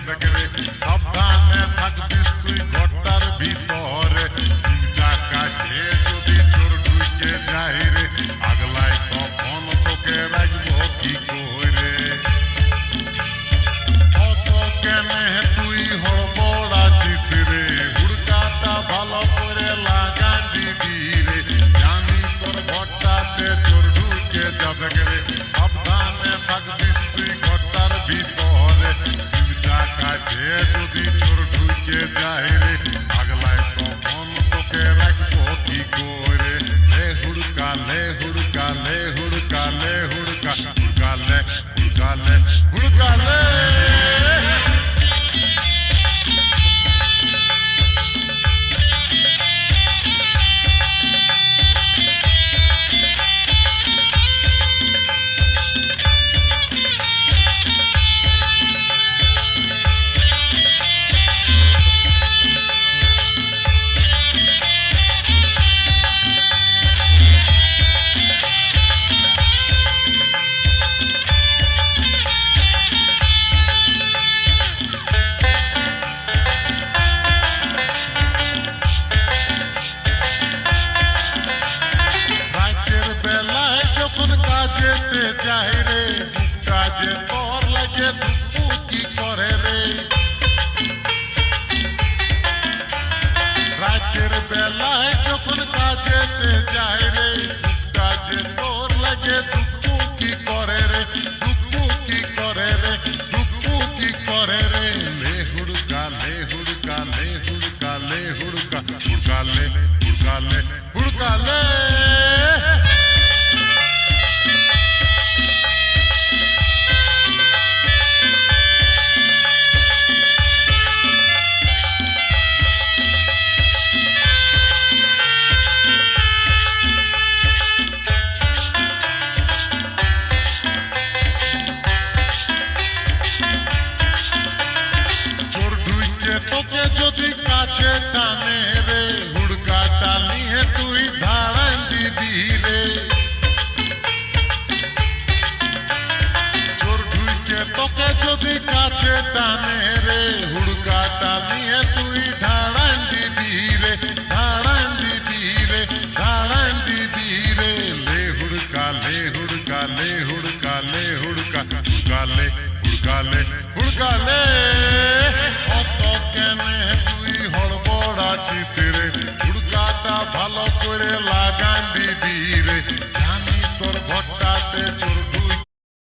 দেখরে সাবধানে থাকবিস তুই ঘরটার ভিতরে সিংটা কাটে যদি চোর ঢুকে যায় রে আগলাই তখন তোকে রাখবো কি করে কত কেনে তুই হড়বড় আছিস রে হুড়কাটা ভালো করে লাগা দিবি রে জানি তোর ঘরটাতে চোর ঢুকে যাবে রে সাবধানে থাকবিস তুই ঘরটার ভিতরে সিংটা কাটে যদি চোর ঢুকে যায় রে আগলাই তখন তোকে রাখবো কি করে লে হুড়কা লে হুড়কা লে হুড়কা লে হুড়কা হুড়কা লে হুড়কা লে হুড়কা লে যেতে যাই রে বুকটা যে তোর লাগে দুঃখু কি করে রে রাতের বেলায় যখন কাজেতে যাই রে বুকটা যে তোর লাগে দুঃখু কি করে রে দুঃখু কি করে রে দুঃখু কি করে রে লে হুড়কা লে হুড়কা লে হুড়কা লে হুড়কা হুড়কা লে হুড়কা লে হুড়কা লে তোকে যদি কাছে টানে রে হুড়কাটা নিয়ে তুই ধাড়ান দিবি রে চোর ঢুকে তোকে যদি কাছে টানে রে হুড়কাটা নিয়ে তুই ধাড়ান দিবি রে ধাড়ান দিবি রে ধাড়ান দিবি রে লে হুড়কা লে হুড়কা লে হুড়কা লে হুড়কা হুড়কা লে হুড়কা লে হুড়কা লে কেনে তুই হড়বড় আছিস রে হুড়কাটা ভালো করে